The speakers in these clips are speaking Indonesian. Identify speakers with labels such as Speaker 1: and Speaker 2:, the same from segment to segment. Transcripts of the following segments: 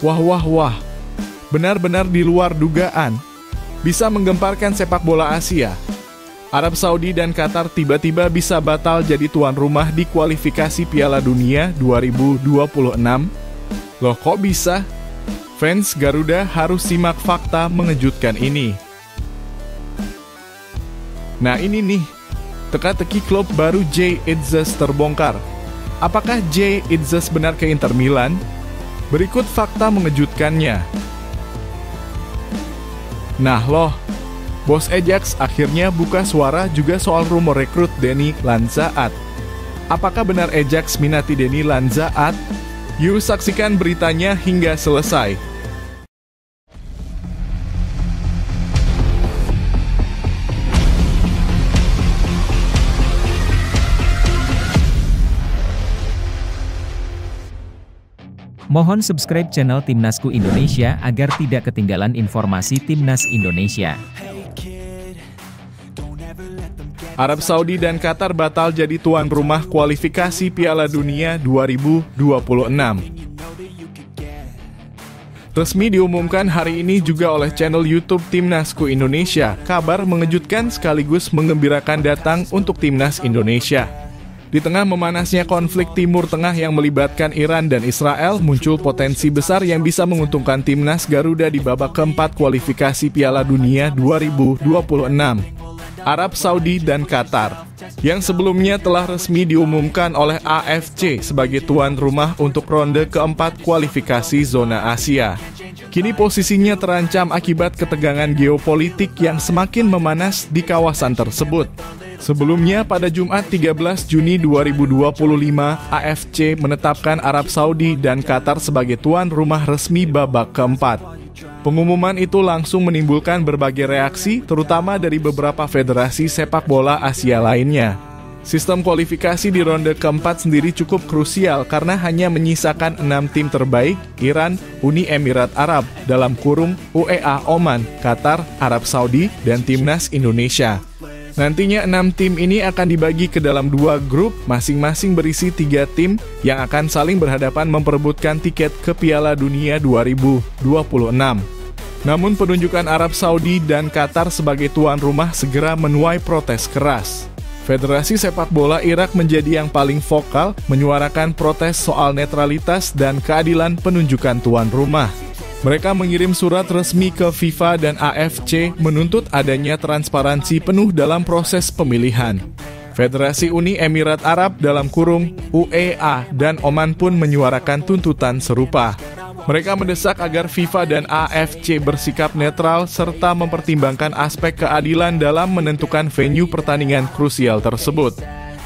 Speaker 1: Wah wah wah, benar-benar di luar dugaan. Bisa menggemparkan sepak bola Asia. Arab Saudi dan Qatar tiba-tiba bisa batal jadi tuan rumah di kualifikasi Piala Dunia 2026. Loh kok bisa? Fans Garuda harus simak fakta mengejutkan ini. Nah ini nih, teka-teki klub baru Jay Itzes terbongkar. Apakah Jay Itzes benar ke Inter Milan? Berikut fakta mengejutkannya. Nah loh, bos Ajax akhirnya buka suara juga soal rumor rekrut Deni Lanzaat. Apakah benar Ajax minati Deni Lanzaat? Yuk saksikan beritanya hingga selesai.
Speaker 2: Mohon subscribe channel Timnasku Indonesia agar tidak ketinggalan informasi Timnas Indonesia.
Speaker 1: Arab Saudi dan Qatar batal jadi tuan rumah kualifikasi Piala Dunia 2026. Resmi diumumkan hari ini juga oleh channel YouTube Timnasku Indonesia. Kabar mengejutkan sekaligus menggembirakan datang untuk Timnas Indonesia. Di tengah memanasnya konflik Timur Tengah yang melibatkan Iran dan Israel, muncul potensi besar yang bisa menguntungkan Timnas Garuda di babak keempat kualifikasi Piala Dunia 2026. Arab Saudi dan Qatar, yang sebelumnya telah resmi diumumkan oleh AFC sebagai tuan rumah untuk ronde keempat kualifikasi zona Asia. Kini posisinya terancam akibat ketegangan geopolitik yang semakin memanas di kawasan tersebut. Sebelumnya pada Jumat 13 Juni 2025, AFC menetapkan Arab Saudi dan Qatar sebagai tuan rumah resmi babak keempat. Pengumuman itu langsung menimbulkan berbagai reaksi, terutama dari beberapa federasi sepak bola Asia lainnya. Sistem kualifikasi di ronde keempat sendiri cukup krusial karena hanya menyisakan 6 tim terbaik, Iran, Uni Emirat Arab, (UEA Oman, Qatar, Arab Saudi, dan Timnas Indonesia. Nantinya 6 tim ini akan dibagi ke dalam 2 grup, masing-masing berisi 3 tim yang akan saling berhadapan memperebutkan tiket ke Piala Dunia 2026. Namun penunjukan Arab Saudi dan Qatar sebagai tuan rumah segera menuai protes keras. Federasi sepak bola Irak menjadi yang paling vokal menyuarakan protes soal netralitas dan keadilan penunjukan tuan rumah. Mereka mengirim surat resmi ke FIFA dan AFC menuntut adanya transparansi penuh dalam proses pemilihan. Federasi Uni Emirat Arab (UEA) dan Oman pun menyuarakan tuntutan serupa. Mereka mendesak agar FIFA dan AFC bersikap netral serta mempertimbangkan aspek keadilan dalam menentukan venue pertandingan krusial tersebut.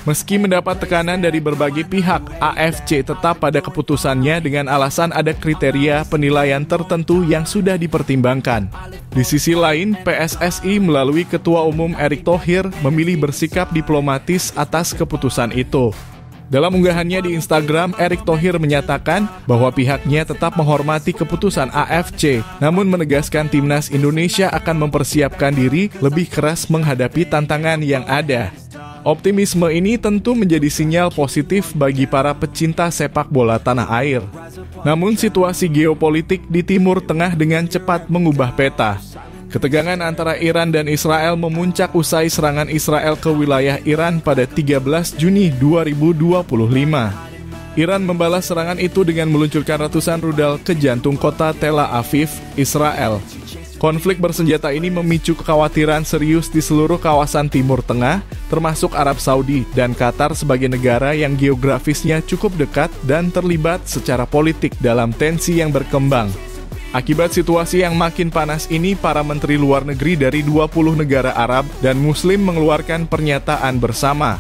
Speaker 1: Meski mendapat tekanan dari berbagai pihak, AFC tetap pada keputusannya dengan alasan ada kriteria penilaian tertentu yang sudah dipertimbangkan. Di sisi lain, PSSI melalui Ketua Umum Erick Thohir memilih bersikap diplomatis atas keputusan itu. Dalam unggahannya di Instagram, Erick Thohir menyatakan bahwa pihaknya tetap menghormati keputusan AFC, namun menegaskan Timnas Indonesia akan mempersiapkan diri lebih keras menghadapi tantangan yang ada. Optimisme ini tentu menjadi sinyal positif bagi para pecinta sepak bola tanah air. Namun situasi geopolitik di Timur Tengah dengan cepat mengubah peta. Ketegangan antara Iran dan Israel memuncak usai serangan Israel ke wilayah Iran pada 13 Juni 2025. Iran membalas serangan itu dengan meluncurkan ratusan rudal ke jantung kota Tel Aviv, Israel. Konflik bersenjata ini memicu kekhawatiran serius di seluruh kawasan Timur Tengah, termasuk Arab Saudi dan Qatar sebagai negara yang geografisnya cukup dekat dan terlibat secara politik dalam tensi yang berkembang. Akibat situasi yang makin panas ini, para menteri luar negeri dari 20 negara Arab dan Muslim mengeluarkan pernyataan bersama.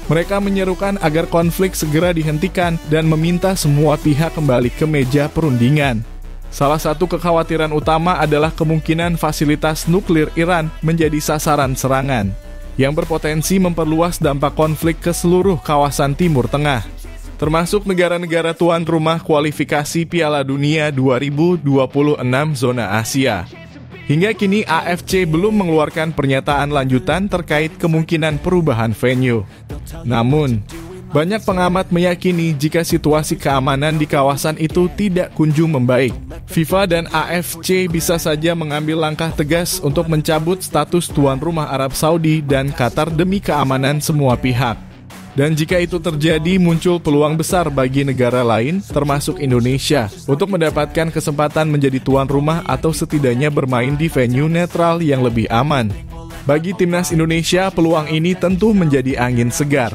Speaker 1: Mereka menyerukan agar konflik segera dihentikan dan meminta semua pihak kembali ke meja perundingan. Salah satu kekhawatiran utama adalah kemungkinan fasilitas nuklir Iran menjadi sasaran serangan, yang berpotensi memperluas dampak konflik ke seluruh kawasan Timur Tengah, termasuk negara-negara tuan rumah kualifikasi Piala Dunia 2026 zona Asia. Hingga kini AFC belum mengeluarkan pernyataan lanjutan terkait kemungkinan perubahan venue. Namun, Banyak pengamat meyakini jika situasi keamanan di kawasan itu tidak kunjung membaik, FIFA dan AFC bisa saja mengambil langkah tegas untuk mencabut status tuan rumah Arab Saudi dan Qatar demi keamanan semua pihak. Dan jika itu terjadi, muncul peluang besar bagi negara lain, termasuk Indonesia, untuk mendapatkan kesempatan menjadi tuan rumah atau setidaknya bermain di venue netral yang lebih aman. Bagi timnas Indonesia, peluang ini tentu menjadi angin segar.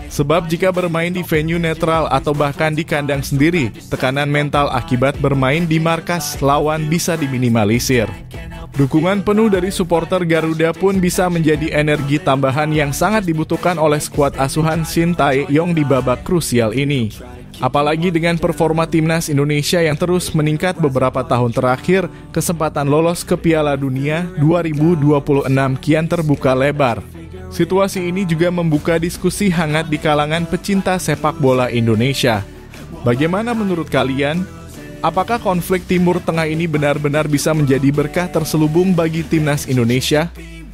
Speaker 1: Sebab jika bermain di venue netral atau bahkan di kandang sendiri, tekanan mental akibat bermain di markas lawan bisa diminimalisir. Dukungan penuh dari supporter Garuda pun bisa menjadi energi tambahan yang sangat dibutuhkan oleh skuad asuhan Shin Tae-yong di babak krusial ini. Apalagi dengan performa timnas Indonesia yang terus meningkat beberapa tahun terakhir, kesempatan lolos ke Piala Dunia 2026 kian terbuka lebar. Situasi ini juga membuka diskusi hangat di kalangan pecinta sepak bola Indonesia. Bagaimana menurut kalian? Apakah konflik Timur Tengah ini benar-benar bisa menjadi berkah terselubung bagi timnas Indonesia?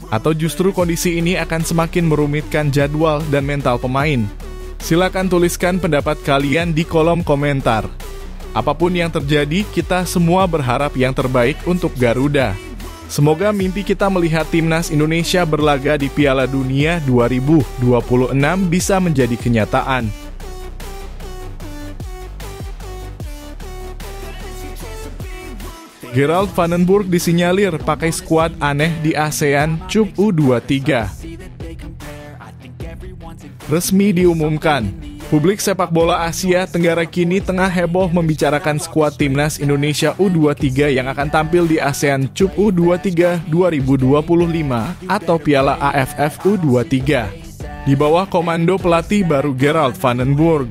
Speaker 1: Atau justru kondisi ini akan semakin merumitkan jadwal dan mental pemain? Silakan tuliskan pendapat kalian di kolom komentar. Apapun yang terjadi, kita semua berharap yang terbaik untuk Garuda. Semoga mimpi kita melihat timnas Indonesia berlaga di Piala Dunia 2026 bisa menjadi kenyataan. Gerald Vandenburg disinyalir pakai skuad aneh di ASEAN Cup U23. Resmi diumumkan, publik sepak bola Asia Tenggara kini tengah heboh membicarakan skuad timnas Indonesia U23 yang akan tampil di ASEAN Cup U23 2025 atau Piala AFF U23. Di bawah komando pelatih baru Gerald Vandenburg,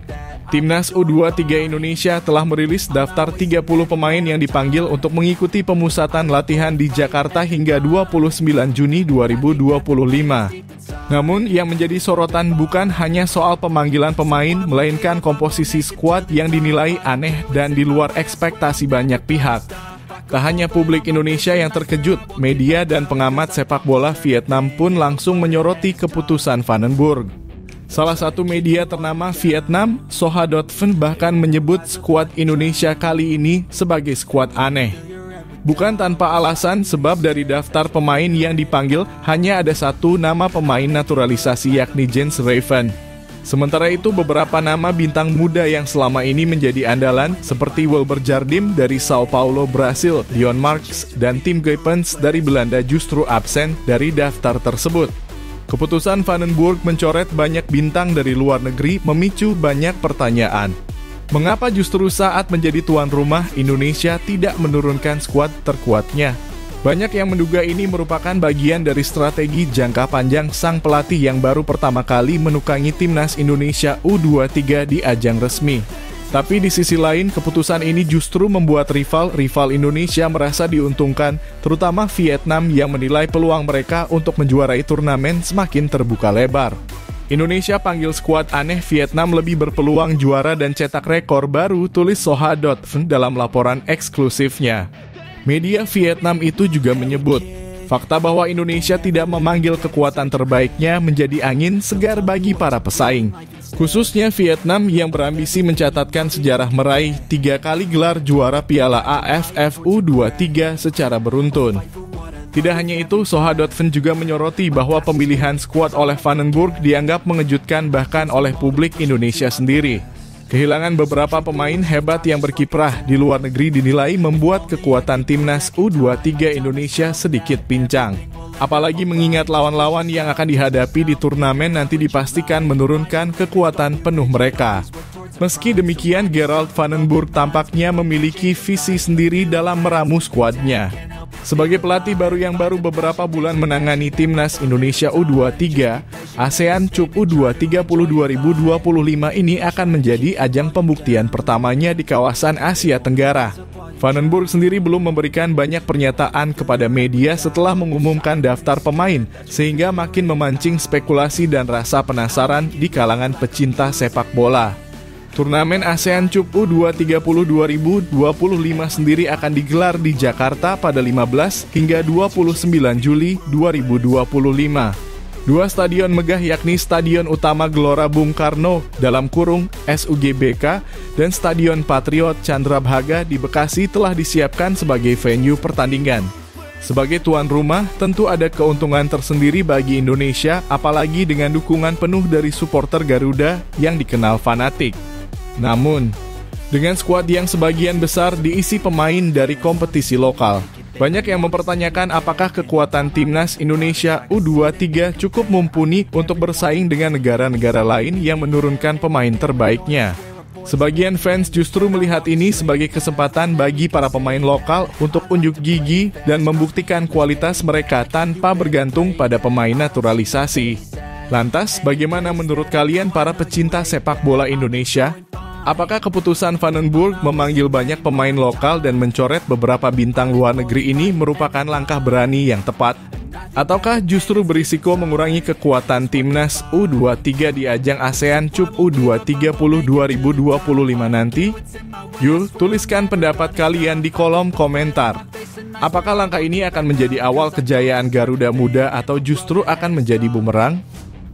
Speaker 1: timnas U23 Indonesia telah merilis daftar 30 pemain yang dipanggil untuk mengikuti pemusatan latihan di Jakarta hingga 29 Juni 2025. Namun, yang menjadi sorotan bukan hanya soal pemanggilan pemain, melainkan komposisi skuad yang dinilai aneh dan di luar ekspektasi banyak pihak. Tak hanya publik Indonesia yang terkejut, media dan pengamat sepak bola Vietnam pun langsung menyoroti keputusan Vandenburg. Salah satu media ternama Vietnam, Soha.vn, bahkan menyebut skuad Indonesia kali ini sebagai skuad aneh. Bukan tanpa alasan, sebab dari daftar pemain yang dipanggil hanya ada satu nama pemain naturalisasi, yakni Jens Raven. Sementara itu, beberapa nama bintang muda yang selama ini menjadi andalan seperti Wilber Jardim dari Sao Paulo, Brasil, Dion Marks, dan Tim Geupens dari Belanda justru absen dari daftar tersebut. Keputusan Vandenburg mencoret banyak bintang dari luar negeri memicu banyak pertanyaan. Mengapa justru saat menjadi tuan rumah, Indonesia tidak menurunkan skuad terkuatnya? Banyak yang menduga ini merupakan bagian dari strategi jangka panjang sang pelatih yang baru pertama kali menukangi timnas Indonesia U23 di ajang resmi. Tapi di sisi lain, keputusan ini justru membuat rival Indonesia merasa diuntungkan, terutama Vietnam yang menilai peluang mereka untuk menjuarai turnamen semakin terbuka lebar. Indonesia panggil skuad aneh, Vietnam lebih berpeluang juara dan cetak rekor baru, tulis Soha.vn dalam laporan eksklusifnya. Media Vietnam itu juga menyebut, fakta bahwa Indonesia tidak memanggil kekuatan terbaiknya menjadi angin segar bagi para pesaing. Khususnya Vietnam yang berambisi mencatatkan sejarah meraih 3 kali gelar juara Piala AFF U23 secara beruntun. Tidak hanya itu, Soha.vn juga menyoroti bahwa pemilihan skuad oleh Vandenburg dianggap mengejutkan bahkan oleh publik Indonesia sendiri. Kehilangan beberapa pemain hebat yang berkiprah di luar negeri dinilai membuat kekuatan timnas U23 Indonesia sedikit pincang. Apalagi mengingat lawan-lawan yang akan dihadapi di turnamen nanti dipastikan menurunkan kekuatan penuh mereka. Meski demikian, Gerald Vandenburg tampaknya memiliki visi sendiri dalam meramu skuadnya. Sebagai pelatih baru yang baru beberapa bulan menangani timnas Indonesia U23, ASEAN Cup U23 2025 ini akan menjadi ajang pembuktian pertamanya di kawasan Asia Tenggara. Vandenburg sendiri belum memberikan banyak pernyataan kepada media setelah mengumumkan daftar pemain, sehingga makin memancing spekulasi dan rasa penasaran di kalangan pecinta sepak bola. Turnamen ASEAN Cup U23 2025 sendiri akan digelar di Jakarta pada 15 hingga 29 Juli 2025. Dua stadion megah yakni Stadion Utama Gelora Bung Karno (SUGBK) dan Stadion Patriot Candrabhaga di Bekasi telah disiapkan sebagai venue pertandingan. Sebagai tuan rumah, tentu ada keuntungan tersendiri bagi Indonesia, apalagi dengan dukungan penuh dari supporter Garuda yang dikenal fanatik. Namun, dengan skuad yang sebagian besar diisi pemain dari kompetisi lokal, banyak yang mempertanyakan apakah kekuatan timnas Indonesia U23 cukup mumpuni untuk bersaing dengan negara-negara lain yang menurunkan pemain terbaiknya. Sebagian fans justru melihat ini sebagai kesempatan bagi para pemain lokal untuk unjuk gigi dan membuktikan kualitas mereka tanpa bergantung pada pemain naturalisasi. Lantas, bagaimana menurut kalian para pecinta sepak bola Indonesia? Apakah keputusan Vandenberg memanggil banyak pemain lokal dan mencoret beberapa bintang luar negeri ini merupakan langkah berani yang tepat? Ataukah justru berisiko mengurangi kekuatan timnas U23 di ajang ASEAN Cup U20 2025 nanti? Yuk, tuliskan pendapat kalian di kolom komentar. Apakah langkah ini akan menjadi awal kejayaan Garuda Muda atau justru akan menjadi bumerang?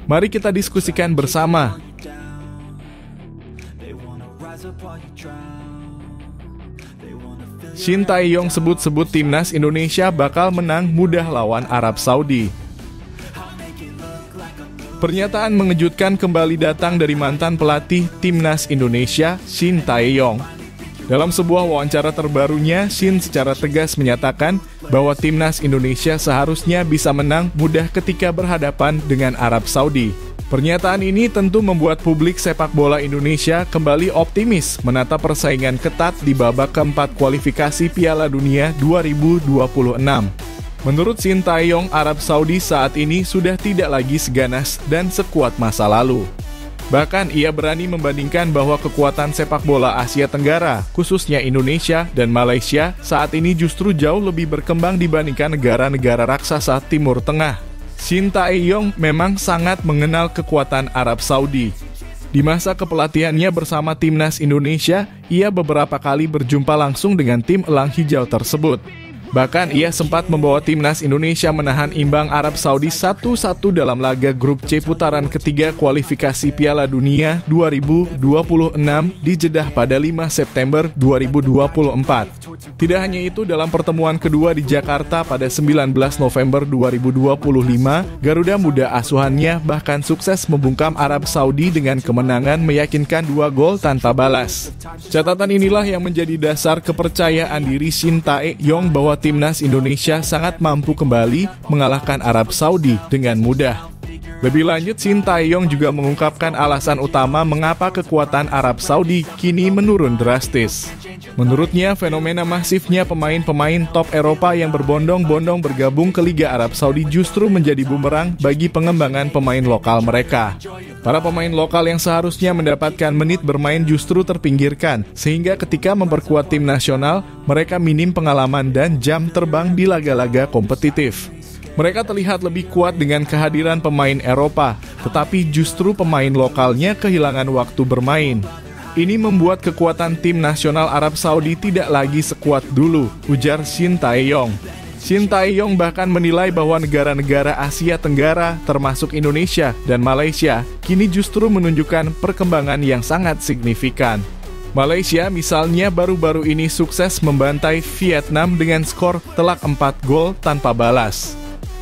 Speaker 1: Mari kita diskusikan bersama. Shin Tae-yong sebut-sebut timnas Indonesia bakal menang mudah lawan Arab Saudi. Pernyataan mengejutkan kembali datang dari mantan pelatih timnas Indonesia, Shin Tae-yong. Dalam sebuah wawancara terbarunya, Shin secara tegas menyatakan bahwa timnas Indonesia seharusnya bisa menang mudah ketika berhadapan dengan Arab Saudi. Pernyataan ini tentu membuat publik sepak bola Indonesia kembali optimis menatap persaingan ketat di babak keempat kualifikasi Piala Dunia 2026. Menurut Shin Tae-yong, Arab Saudi saat ini sudah tidak lagi seganas dan sekuat masa lalu. Bahkan ia berani membandingkan bahwa kekuatan sepak bola Asia Tenggara, khususnya Indonesia dan Malaysia, saat ini justru jauh lebih berkembang dibandingkan negara-negara raksasa Timur Tengah. Shin Tae-yong memang sangat mengenal kekuatan Arab Saudi. Di masa kepelatihannya bersama timnas Indonesia, ia beberapa kali berjumpa langsung dengan tim Elang Hijau tersebut. Bahkan ia sempat membawa timnas Indonesia menahan imbang Arab Saudi 1-1 dalam laga grup C putaran ketiga kualifikasi Piala Dunia 2026 di Jeddah pada 5 September 2024. Tidak hanya itu, dalam pertemuan kedua di Jakarta pada 19 November 2025, Garuda Muda asuhannya bahkan sukses membungkam Arab Saudi dengan kemenangan meyakinkan 2 gol tanpa balas. Catatan inilah yang menjadi dasar kepercayaan diri Shin Tae-yong bahwa timnas Indonesia sangat mampu kembali mengalahkan Arab Saudi dengan mudah. Lebih lanjut, Shin Tae-yong juga mengungkapkan alasan utama mengapa kekuatan Arab Saudi kini menurun drastis. Menurutnya, fenomena masifnya pemain-pemain top Eropa yang berbondong-bondong bergabung ke Liga Arab Saudi justru menjadi bumerang bagi pengembangan pemain lokal mereka. Para pemain lokal yang seharusnya mendapatkan menit bermain justru terpinggirkan, sehingga ketika memperkuat tim nasional, mereka minim pengalaman dan jam terbang di laga-laga kompetitif. Mereka terlihat lebih kuat dengan kehadiran pemain Eropa, tetapi justru pemain lokalnya kehilangan waktu bermain. Ini membuat kekuatan tim nasional Arab Saudi tidak lagi sekuat dulu, ujar Shin Tae-yong. Shin Tae-yong bahkan menilai bahwa negara-negara Asia Tenggara, termasuk Indonesia dan Malaysia, kini justru menunjukkan perkembangan yang sangat signifikan. Malaysia misalnya baru-baru ini sukses membantai Vietnam dengan skor telak 4 gol tanpa balas.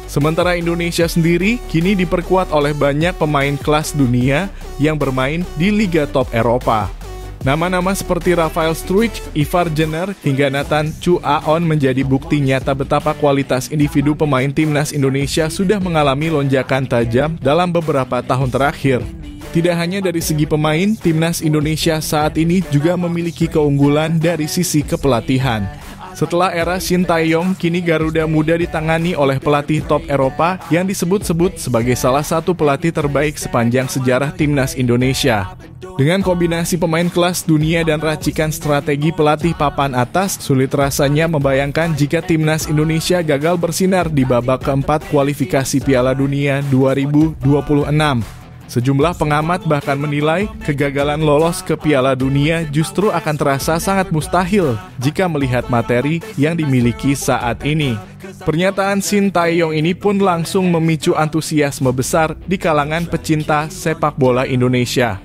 Speaker 1: Sementara Indonesia sendiri kini diperkuat oleh banyak pemain kelas dunia yang bermain di liga top Eropa. Nama-nama seperti Rafael Struijk, Ivar Jenner, hingga Nathan Chu Aon menjadi bukti nyata betapa kualitas individu pemain timnas Indonesia sudah mengalami lonjakan tajam dalam beberapa tahun terakhir. Tidak hanya dari segi pemain, timnas Indonesia saat ini juga memiliki keunggulan dari sisi kepelatihan. Setelah era Shin Tae-yong, kini Garuda Muda ditangani oleh pelatih top Eropa yang disebut-sebut sebagai salah satu pelatih terbaik sepanjang sejarah timnas Indonesia. Dengan kombinasi pemain kelas dunia dan racikan strategi pelatih papan atas, sulit rasanya membayangkan jika timnas Indonesia gagal bersinar di babak keempat kualifikasi Piala Dunia 2026. Sejumlah pengamat bahkan menilai kegagalan lolos ke Piala Dunia justru akan terasa sangat mustahil jika melihat materi yang dimiliki saat ini. Pernyataan Shin Tae-yong ini pun langsung memicu antusiasme besar di kalangan pecinta sepak bola Indonesia.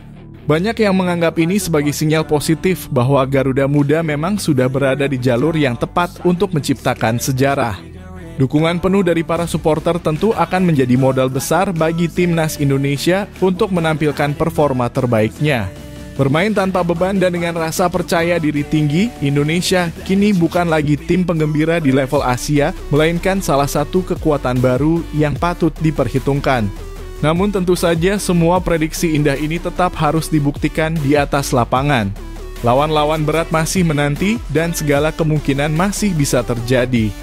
Speaker 1: Banyak yang menganggap ini sebagai sinyal positif bahwa Garuda Muda memang sudah berada di jalur yang tepat untuk menciptakan sejarah. Dukungan penuh dari para supporter tentu akan menjadi modal besar bagi timnas Indonesia untuk menampilkan performa terbaiknya. Bermain tanpa beban dan dengan rasa percaya diri tinggi, Indonesia kini bukan lagi tim penggembira di level Asia, melainkan salah satu kekuatan baru yang patut diperhitungkan. Namun tentu saja semua prediksi indah ini tetap harus dibuktikan di atas lapangan. Lawan-lawan berat masih menanti dan segala kemungkinan masih bisa terjadi.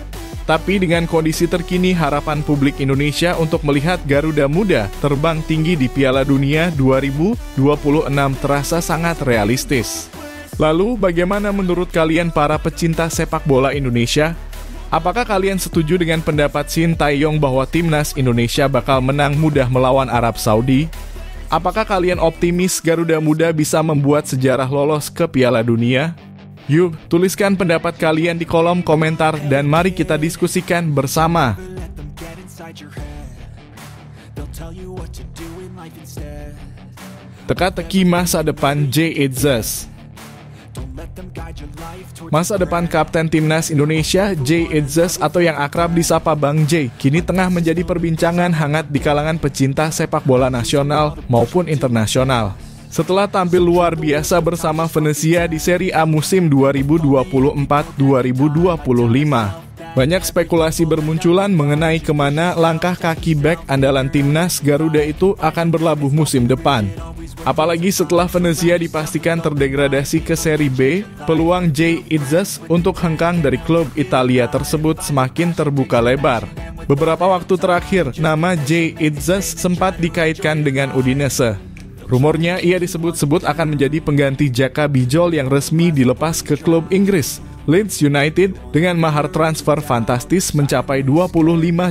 Speaker 1: Tapi dengan kondisi terkini, harapan publik Indonesia untuk melihat Garuda Muda terbang tinggi di Piala Dunia 2026 terasa sangat realistis. Lalu, bagaimana menurut kalian para pecinta sepak bola Indonesia? Apakah kalian setuju dengan pendapat Shin Tae-yong bahwa timnas Indonesia bakal menang mudah melawan Arab Saudi? Apakah kalian optimis Garuda Muda bisa membuat sejarah lolos ke Piala Dunia? Yuk, tuliskan pendapat kalian di kolom komentar dan mari kita diskusikan bersama. Teka-teki masa depan Jay Itzes. Masa depan Kapten Timnas Indonesia, Jay Itzes atau yang akrab disapa Bang Jay, kini tengah menjadi perbincangan hangat di kalangan pecinta sepak bola nasional maupun internasional. Setelah tampil luar biasa bersama Venezia di Serie A musim 2024-2025, banyak spekulasi bermunculan mengenai kemana langkah kaki bek andalan timnas Garuda itu akan berlabuh musim depan. Apalagi setelah Venezia dipastikan terdegradasi ke Serie B, peluang Jay Itzes untuk hengkang dari klub Italia tersebut semakin terbuka lebar. Beberapa waktu terakhir, nama Jay Itzes sempat dikaitkan dengan Udinese. Rumornya ia disebut-sebut akan menjadi pengganti Jaka Bijol yang resmi dilepas ke klub Inggris, Leeds United, dengan mahar transfer fantastis mencapai 25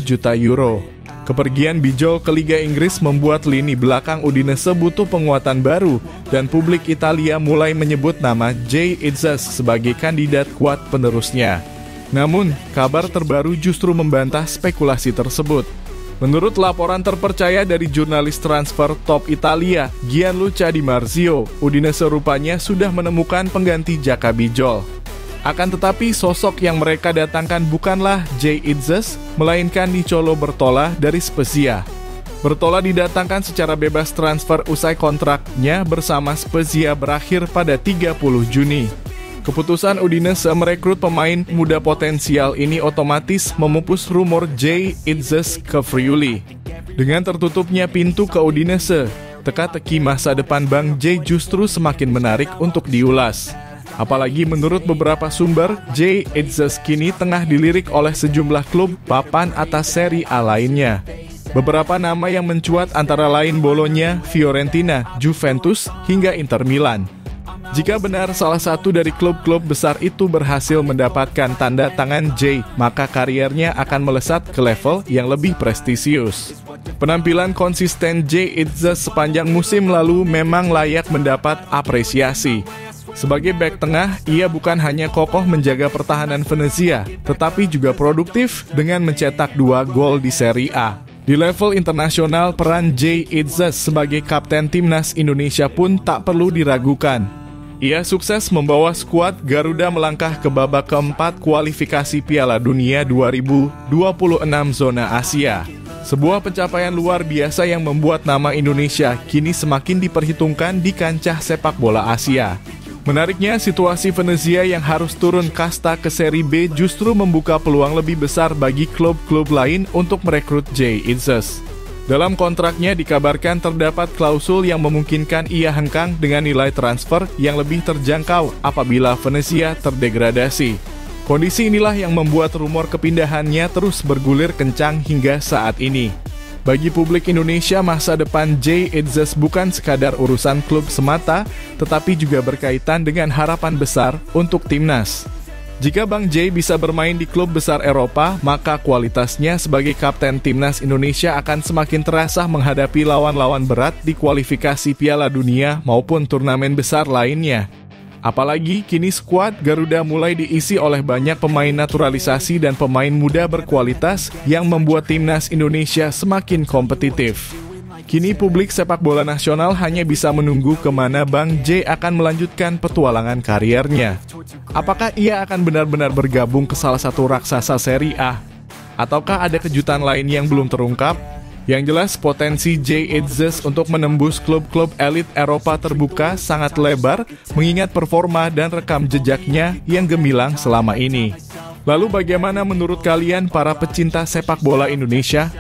Speaker 1: juta euro. Kepergian Bijol ke Liga Inggris membuat lini belakang Udinese butuh penguatan baru dan publik Italia mulai menyebut nama Jay Itzes sebagai kandidat kuat penerusnya. Namun, kabar terbaru justru membantah spekulasi tersebut. Menurut laporan terpercaya dari jurnalis transfer top Italia, Gianluca Di Marzio, Udinese rupanya sudah menemukan pengganti Jaka Bijol. Akan tetapi sosok yang mereka datangkan bukanlah Jay Itzes, melainkan Nicolo Bertola dari Spezia. Bertola didatangkan secara bebas transfer usai kontraknya bersama Spezia berakhir pada 30 Juni. Keputusan Udinese merekrut pemain muda potensial ini otomatis memupus rumor Jay Itzes ke Friuli. Dengan tertutupnya pintu ke Udinese, teka-teki masa depan Bang Jay justru semakin menarik untuk diulas. Apalagi menurut beberapa sumber, Jay Itzes kini tengah dilirik oleh sejumlah klub papan atas Serie A lainnya. Beberapa nama yang mencuat antara lain Bologna, Fiorentina, Juventus, hingga Inter Milan. Jika benar salah satu dari klub-klub besar itu berhasil mendapatkan tanda tangan Jay, maka kariernya akan melesat ke level yang lebih prestisius. Penampilan konsisten Jay Itzes sepanjang musim lalu memang layak mendapat apresiasi. Sebagai bek tengah, ia bukan hanya kokoh menjaga pertahanan Venezia, tetapi juga produktif dengan mencetak 2 gol di Serie A. Di level internasional, peran Jay Itzes sebagai kapten timnas Indonesia pun tak perlu diragukan. Ia sukses membawa skuad Garuda melangkah ke babak keempat kualifikasi Piala Dunia 2026 zona Asia. Sebuah pencapaian luar biasa yang membuat nama Indonesia kini semakin diperhitungkan di kancah sepak bola Asia. Menariknya, situasi Venezia yang harus turun kasta ke Serie B justru membuka peluang lebih besar bagi klub-klub lain untuk merekrut Jay Itzes. Dalam kontraknya dikabarkan terdapat klausul yang memungkinkan ia hengkang dengan nilai transfer yang lebih terjangkau apabila Venezia terdegradasi. Kondisi inilah yang membuat rumor kepindahannya terus bergulir kencang hingga saat ini. Bagi publik Indonesia, masa depan Jay Itzes bukan sekadar urusan klub semata, tetapi juga berkaitan dengan harapan besar untuk timnas. Jika Bang J bisa bermain di klub besar Eropa, maka kualitasnya sebagai kapten timnas Indonesia akan semakin terasa menghadapi lawan-lawan berat di kualifikasi Piala Dunia maupun turnamen besar lainnya. Apalagi kini skuad Garuda mulai diisi oleh banyak pemain naturalisasi dan pemain muda berkualitas yang membuat timnas Indonesia semakin kompetitif. Kini publik sepak bola nasional hanya bisa menunggu kemana Bang J akan melanjutkan petualangan kariernya. Apakah ia akan benar-benar bergabung ke salah satu raksasa Serie A? Ataukah ada kejutan lain yang belum terungkap? Yang jelas potensi J Itzes untuk menembus klub-klub elit Eropa terbuka sangat lebar mengingat performa dan rekam jejaknya yang gemilang selama ini. Lalu bagaimana menurut kalian para pecinta sepak bola Indonesia?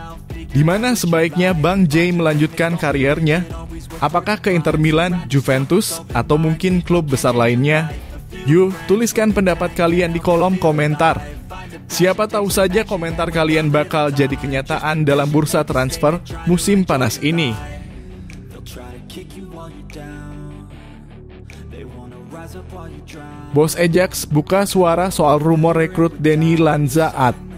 Speaker 1: Di mana sebaiknya Bang J melanjutkan kariernya? Apakah ke Inter Milan, Juventus, atau mungkin klub besar lainnya? Yuk, tuliskan pendapat kalian di kolom komentar. Siapa tahu saja komentar kalian bakal jadi kenyataan dalam bursa transfer musim panas ini. Bos Ajax buka suara soal rumor rekrut Deni Lanzaat.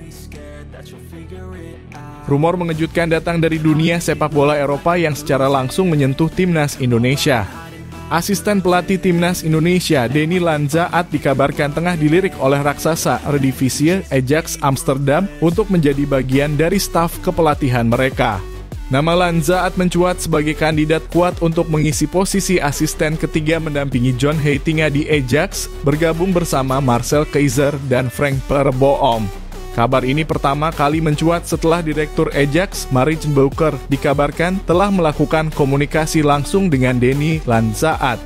Speaker 1: Rumor mengejutkan datang dari dunia sepak bola Eropa yang secara langsung menyentuh timnas Indonesia. Asisten pelatih timnas Indonesia, Deni Lanzaat, dikabarkan tengah dilirik oleh raksasa Eredivisie Ajax Amsterdam untuk menjadi bagian dari staf kepelatihan mereka. Nama Lanzaat mencuat sebagai kandidat kuat untuk mengisi posisi asisten ketiga mendampingi John Heitinga di Ajax, bergabung bersama Marcel Keizer dan Frank Verboom. Kabar ini pertama kali mencuat setelah Direktur Ajax, Marijs Bouwker, dikabarkan telah melakukan komunikasi langsung dengan Deni Lanzaat.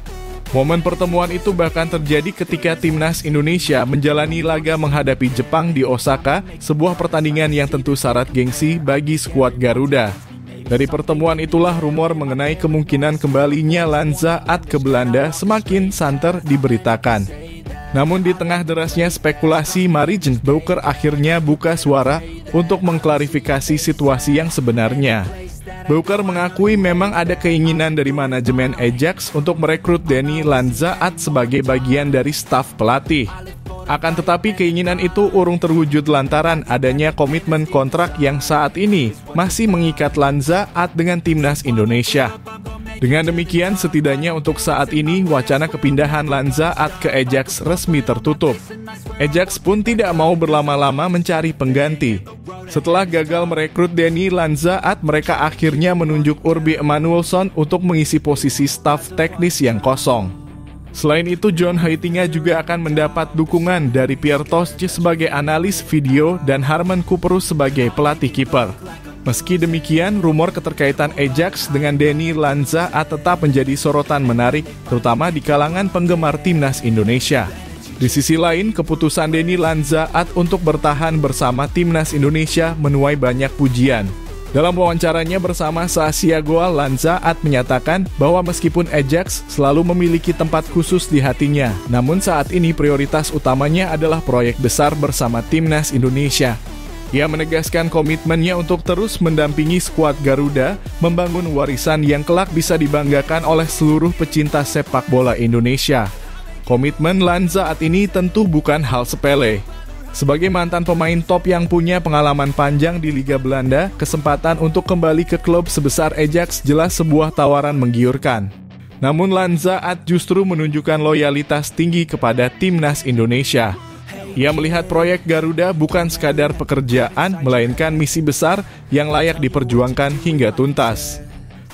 Speaker 1: Momen pertemuan itu bahkan terjadi ketika timnas Indonesia menjalani laga menghadapi Jepang di Osaka, sebuah pertandingan yang tentu syarat gengsi bagi skuad Garuda. Dari pertemuan itulah rumor mengenai kemungkinan kembalinya Lanzaat ke Belanda semakin santer diberitakan. Namun di tengah derasnya spekulasi, Marijs Bouwker akhirnya buka suara untuk mengklarifikasi situasi yang sebenarnya. Bouwker mengakui memang ada keinginan dari manajemen Ajax untuk merekrut Deni Lanzaat sebagai bagian dari staf pelatih. Akan tetapi keinginan itu urung terwujud lantaran adanya komitmen kontrak yang saat ini masih mengikat Lanzaat dengan timnas Indonesia. Dengan demikian, setidaknya untuk saat ini, wacana kepindahan Lanzaat ke Ajax resmi tertutup. Ajax pun tidak mau berlama-lama mencari pengganti. Setelah gagal merekrut Deni Lanzaat, mereka akhirnya menunjuk Urbi Emanuelson untuk mengisi posisi staf teknis yang kosong. Selain itu, John Heitinga juga akan mendapat dukungan dari Pierre Tosche sebagai analis video dan Harman Kuperus sebagai pelatih kiper. Meski demikian, rumor keterkaitan Ajax dengan Deni Lanzaat tetap menjadi sorotan menarik, terutama di kalangan penggemar timnas Indonesia. Di sisi lain, keputusan Deni Lanzaat untuk bertahan bersama timnas Indonesia menuai banyak pujian. Dalam wawancaranya bersama Sasia Goal, Lanzaat menyatakan bahwa meskipun Ajax selalu memiliki tempat khusus di hatinya, namun saat ini prioritas utamanya adalah proyek besar bersama timnas Indonesia. Ia menegaskan komitmennya untuk terus mendampingi skuad Garuda, membangun warisan yang kelak bisa dibanggakan oleh seluruh pecinta sepak bola Indonesia. Komitmen Lanzaat ini tentu bukan hal sepele. Sebagai mantan pemain top yang punya pengalaman panjang di Liga Belanda, kesempatan untuk kembali ke klub sebesar Ajax jelas sebuah tawaran menggiurkan. Namun Lanzaat justru menunjukkan loyalitas tinggi kepada timnas Indonesia. Ia melihat proyek Garuda bukan sekadar pekerjaan, melainkan misi besar yang layak diperjuangkan hingga tuntas.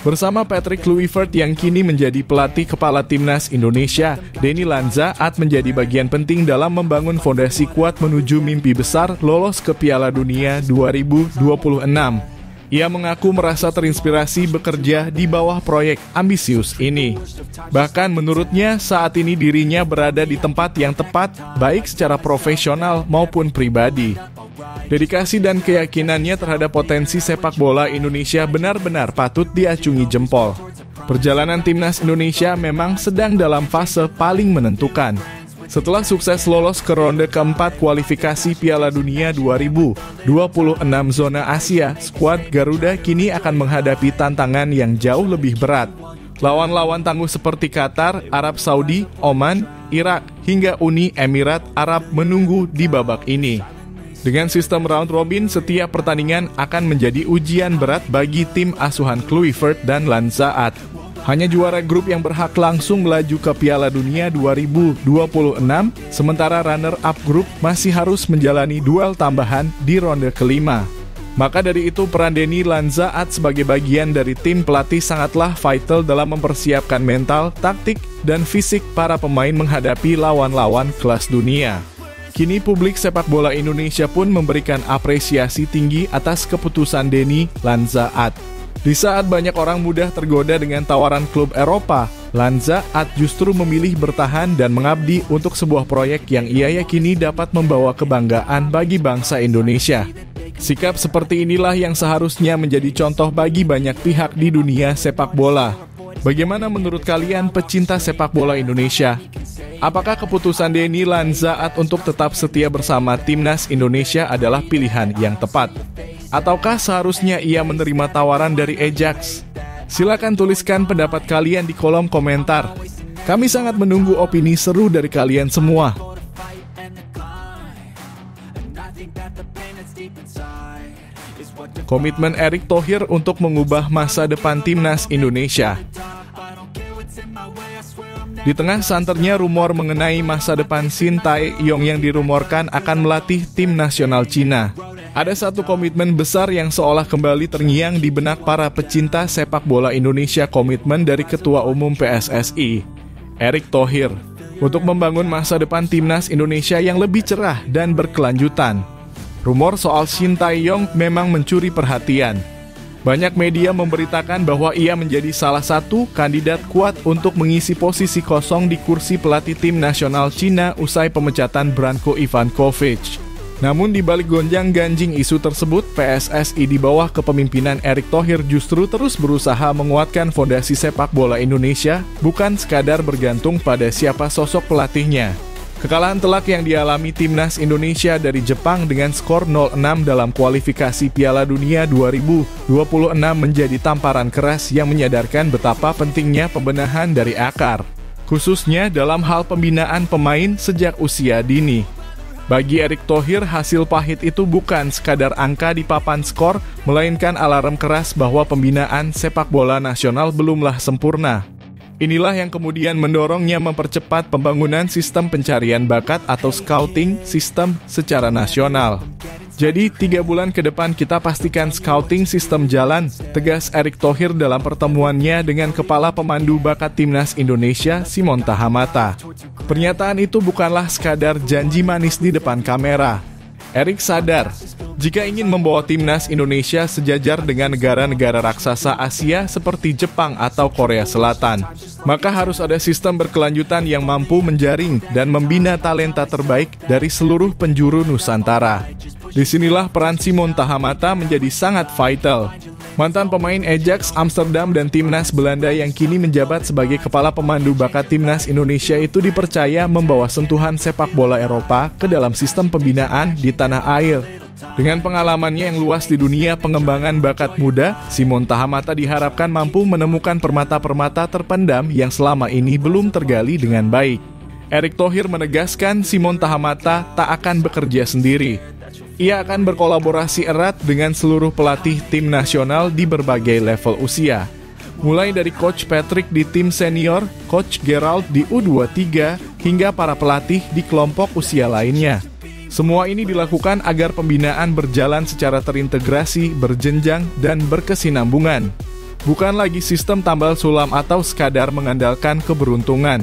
Speaker 1: Bersama Patrick Kluivert yang kini menjadi pelatih kepala timnas Indonesia, Deni Lanzaat menjadi bagian penting dalam membangun fondasi kuat menuju mimpi besar lolos ke Piala Dunia 2026. Ia mengaku merasa terinspirasi bekerja di bawah proyek ambisius ini. Bahkan menurutnya saat ini dirinya berada di tempat yang tepat, baik secara profesional maupun pribadi. Dedikasi dan keyakinannya terhadap potensi sepak bola Indonesia benar-benar patut diacungi jempol. Perjalanan timnas Indonesia memang sedang dalam fase paling menentukan. Setelah sukses lolos ke ronde keempat kualifikasi Piala Dunia 2026 zona Asia, skuad Garuda kini akan menghadapi tantangan yang jauh lebih berat. Lawan-lawan tangguh seperti Qatar, Arab Saudi, Oman, Irak, hingga Uni Emirat Arab menunggu di babak ini. Dengan sistem round robin, setiap pertandingan akan menjadi ujian berat bagi tim asuhan Kluivert dan Lanzaat. Hanya juara grup yang berhak langsung melaju ke Piala Dunia 2026, sementara runner-up grup masih harus menjalani duel tambahan di ronde kelima. Maka dari itu peran Denny Lanzaat sebagai bagian dari tim pelatih sangatlah vital dalam mempersiapkan mental, taktik, dan fisik para pemain menghadapi lawan-lawan kelas dunia. Kini publik sepak bola Indonesia pun memberikan apresiasi tinggi atas keputusan Denny Lanzaat. Di saat banyak orang mudah tergoda dengan tawaran klub Eropa, Lanzaat justru memilih bertahan dan mengabdi untuk sebuah proyek yang ia yakini dapat membawa kebanggaan bagi bangsa Indonesia. Sikap seperti inilah yang seharusnya menjadi contoh bagi banyak pihak di dunia sepak bola. Bagaimana menurut kalian pecinta sepak bola Indonesia? Apakah keputusan Denny Lanzaat untuk tetap setia bersama timnas Indonesia adalah pilihan yang tepat? Ataukah seharusnya ia menerima tawaran dari Ajax? Silakan tuliskan pendapat kalian di kolom komentar. Kami sangat menunggu opini seru dari kalian semua. Komitmen Erick Thohir untuk mengubah masa depan timnas Indonesia. Di tengah santernya rumor mengenai masa depan Shin Tae-yong yang dirumorkan akan melatih tim nasional Cina, ada satu komitmen besar yang seolah kembali terngiang di benak para pecinta sepak bola Indonesia, komitmen dari Ketua Umum PSSI, Erick Thohir, untuk membangun masa depan timnas Indonesia yang lebih cerah dan berkelanjutan. Rumor soal Shin Tae-yong memang mencuri perhatian. Banyak media memberitakan bahwa ia menjadi salah satu kandidat kuat untuk mengisi posisi kosong di kursi pelatih tim nasional Cina usai pemecatan Branko Ivankovic. Namun di balik gonjang-ganjing isu tersebut, PSSI di bawah kepemimpinan Erick Thohir justru terus berusaha menguatkan fondasi sepak bola Indonesia, bukan sekadar bergantung pada siapa sosok pelatihnya. Kekalahan telak yang dialami timnas Indonesia dari Jepang dengan skor 0-6 dalam kualifikasi Piala Dunia 2026 menjadi tamparan keras yang menyadarkan betapa pentingnya pembenahan dari akar, khususnya dalam hal pembinaan pemain sejak usia dini. Bagi Erick Thohir, hasil pahit itu bukan sekadar angka di papan skor, melainkan alarm keras bahwa pembinaan sepak bola nasional belumlah sempurna. Inilah yang kemudian mendorongnya mempercepat pembangunan sistem pencarian bakat atau scouting system secara nasional. Jadi 3 bulan ke depan kita pastikan scouting sistem jalan, tegas Erick Thohir dalam pertemuannya dengan Kepala Pemandu Bakat Timnas Indonesia, Simon Tahamata. Pernyataan itu bukanlah sekadar janji manis di depan kamera. Erick sadar, jika ingin membawa timnas Indonesia sejajar dengan negara-negara raksasa Asia seperti Jepang atau Korea Selatan, maka harus ada sistem berkelanjutan yang mampu menjaring dan membina talenta terbaik dari seluruh penjuru Nusantara. Disinilah peran Simon Tahamata menjadi sangat vital. Mantan pemain Ajax Amsterdam dan timnas Belanda yang kini menjabat sebagai Kepala Pemandu Bakat Timnas Indonesia itu dipercaya membawa sentuhan sepak bola Eropa ke dalam sistem pembinaan di tanah air. Dengan pengalamannya yang luas di dunia pengembangan bakat muda, Simon Tahamata diharapkan mampu menemukan permata-permata terpendam yang selama ini belum tergali dengan baik. Erick Thohir menegaskan Simon Tahamata tak akan bekerja sendiri. Ia akan berkolaborasi erat dengan seluruh pelatih tim nasional di berbagai level usia. Mulai dari Coach Patrick di tim senior, Coach Gerald di U23, hingga para pelatih di kelompok usia lainnya. Semua ini dilakukan agar pembinaan berjalan secara terintegrasi, berjenjang, dan berkesinambungan. Bukan lagi sistem tambal sulam atau sekadar mengandalkan keberuntungan.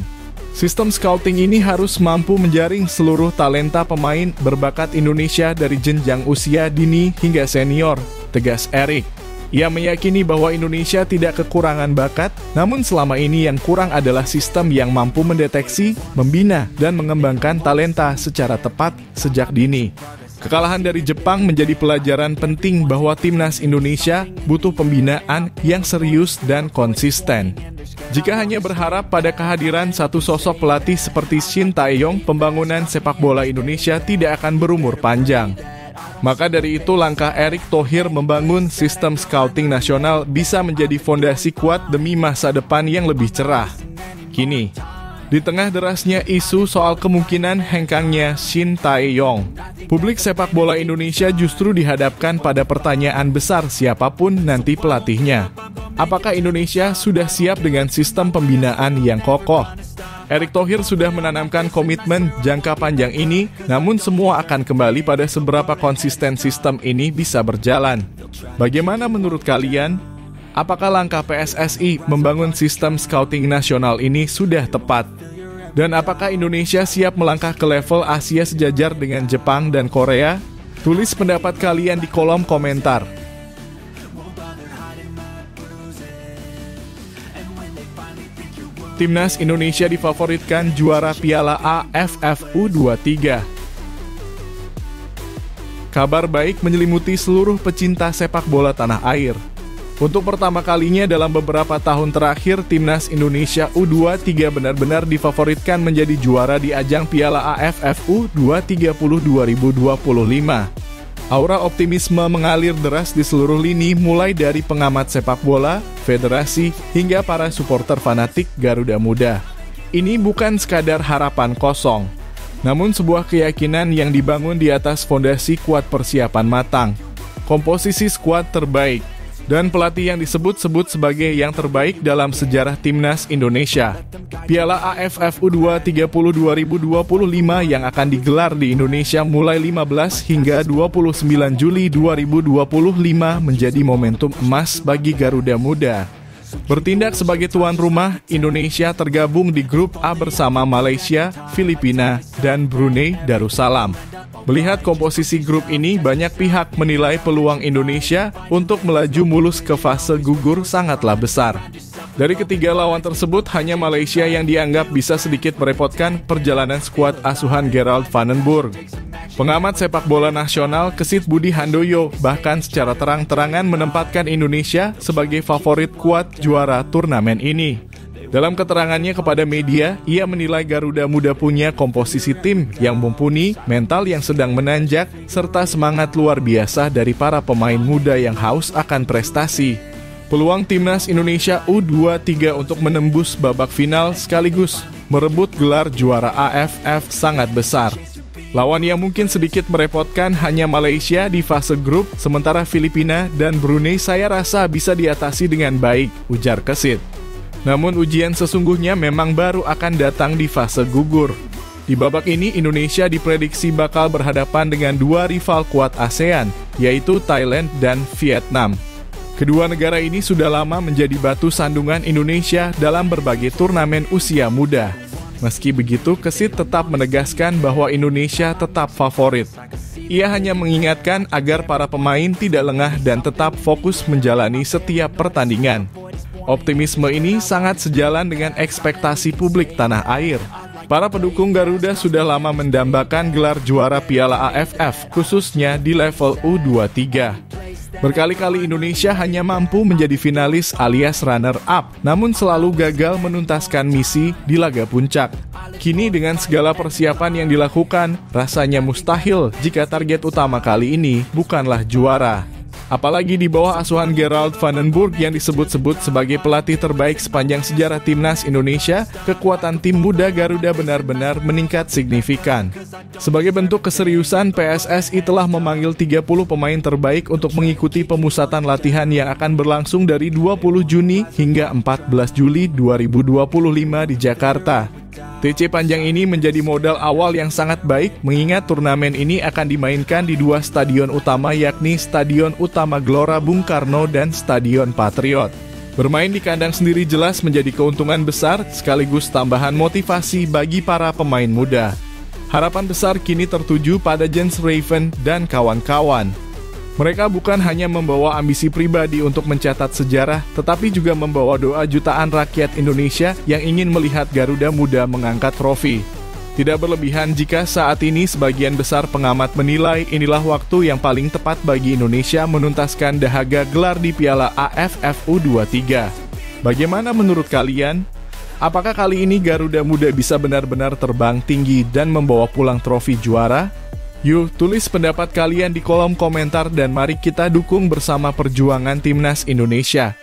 Speaker 1: Sistem scouting ini harus mampu menjaring seluruh talenta pemain berbakat Indonesia dari jenjang usia dini hingga senior, tegas Erick. Ia meyakini bahwa Indonesia tidak kekurangan bakat, namun selama ini yang kurang adalah sistem yang mampu mendeteksi, membina, dan mengembangkan talenta secara tepat sejak dini. Kekalahan dari Jepang menjadi pelajaran penting bahwa timnas Indonesia butuh pembinaan yang serius dan konsisten. Jika hanya berharap pada kehadiran satu sosok pelatih seperti Shin Tae-yong, pembangunan sepak bola Indonesia tidak akan berumur panjang. Maka dari itu langkah Erick Thohir membangun sistem scouting nasional bisa menjadi fondasi kuat demi masa depan yang lebih cerah. Kini, Di tengah derasnya isu soal kemungkinan hengkangnya Shin Tae-yong, publik sepak bola Indonesia justru dihadapkan pada pertanyaan besar siapapun nanti pelatihnya. Apakah Indonesia sudah siap dengan sistem pembinaan yang kokoh? Erick Thohir sudah menanamkan komitmen jangka panjang ini, namun semua akan kembali pada seberapa konsisten sistem ini bisa berjalan. Bagaimana menurut kalian? Apakah langkah PSSI membangun sistem scouting nasional ini sudah tepat? Dan apakah Indonesia siap melangkah ke level Asia sejajar dengan Jepang dan Korea? Tulis pendapat kalian di kolom komentar. Timnas Indonesia difavoritkan juara Piala AFF U23. Kabar baik menyelimuti seluruh pecinta sepak bola tanah air. Untuk pertama kalinya dalam beberapa tahun terakhir, Timnas Indonesia U23 benar-benar difavoritkan menjadi juara di ajang Piala AFF U20 2025. Aura optimisme mengalir deras di seluruh lini, mulai dari pengamat sepak bola, federasi, hingga para supporter fanatik Garuda Muda. Ini bukan sekadar harapan kosong, namun sebuah keyakinan yang dibangun di atas fondasi kuat persiapan matang, komposisi skuad terbaik, dan pelatih yang disebut-sebut sebagai yang terbaik dalam sejarah Timnas Indonesia. Piala AFF U20 2025 yang akan digelar di Indonesia mulai 15 hingga 29 Juli 2025 menjadi momentum emas bagi Garuda Muda. Bertindak sebagai tuan rumah, Indonesia tergabung di grup A bersama Malaysia, Filipina, dan Brunei Darussalam. Melihat komposisi grup ini, banyak pihak menilai peluang Indonesia untuk melaju mulus ke fase gugur sangatlah besar. Dari ketiga lawan tersebut, hanya Malaysia yang dianggap bisa sedikit merepotkan perjalanan skuad asuhan Gerald Vandenburg. Pengamat sepak bola nasional Kesit Budi Handoyo bahkan secara terang-terangan menempatkan Indonesia sebagai favorit kuat juara turnamen ini. Dalam keterangannya kepada media, ia menilai Garuda Muda punya komposisi tim yang mumpuni, mental yang sedang menanjak, serta semangat luar biasa dari para pemain muda yang haus akan prestasi. Peluang Timnas Indonesia U23 untuk menembus babak final sekaligus merebut gelar juara AFF sangat besar. Lawan yang mungkin sedikit merepotkan hanya Malaysia di fase grup, sementara Filipina dan Brunei saya rasa bisa diatasi dengan baik, ujar Kesit. Namun ujian sesungguhnya memang baru akan datang di fase gugur. Di babak ini Indonesia diprediksi bakal berhadapan dengan dua rival kuat ASEAN, yaitu Thailand dan Vietnam. Kedua negara ini sudah lama menjadi batu sandungan Indonesia dalam berbagai turnamen usia muda. Meski begitu, Kesit tetap menegaskan bahwa Indonesia tetap favorit. Ia hanya mengingatkan agar para pemain tidak lengah dan tetap fokus menjalani setiap pertandingan. Optimisme ini sangat sejalan dengan ekspektasi publik tanah air. Para pendukung Garuda sudah lama mendambakan gelar juara Piala AFF, khususnya di level U23. Berkali-kali Indonesia hanya mampu menjadi finalis alias runner-up, namun selalu gagal menuntaskan misi di laga puncak. Kini dengan segala persiapan yang dilakukan, rasanya mustahil jika target utama kali ini bukanlah juara. Apalagi di bawah asuhan Gerald Vandenburg yang disebut-sebut sebagai pelatih terbaik sepanjang sejarah Timnas Indonesia, kekuatan tim muda Garuda benar-benar meningkat signifikan. Sebagai bentuk keseriusan, PSSI telah memanggil 30 pemain terbaik untuk mengikuti pemusatan latihan yang akan berlangsung dari 20 Juni hingga 14 Juli 2025 di Jakarta. TC panjang ini menjadi modal awal yang sangat baik mengingat turnamen ini akan dimainkan di dua stadion utama yakni Stadion Utama Gelora Bung Karno dan Stadion Patriot. Bermain di kandang sendiri jelas menjadi keuntungan besar sekaligus tambahan motivasi bagi para pemain muda. Harapan besar kini tertuju pada Jens Raven dan kawan-kawan. Mereka bukan hanya membawa ambisi pribadi untuk mencatat sejarah, tetapi juga membawa doa jutaan rakyat Indonesia yang ingin melihat Garuda Muda mengangkat trofi. Tidak berlebihan jika saat ini sebagian besar pengamat menilai inilah waktu yang paling tepat bagi Indonesia menuntaskan dahaga gelar di Piala AFF U23. Bagaimana menurut kalian? Apakah kali ini Garuda Muda bisa benar-benar terbang tinggi dan membawa pulang trofi juara? Yuk, tulis pendapat kalian di kolom komentar dan mari kita dukung bersama perjuangan Timnas Indonesia.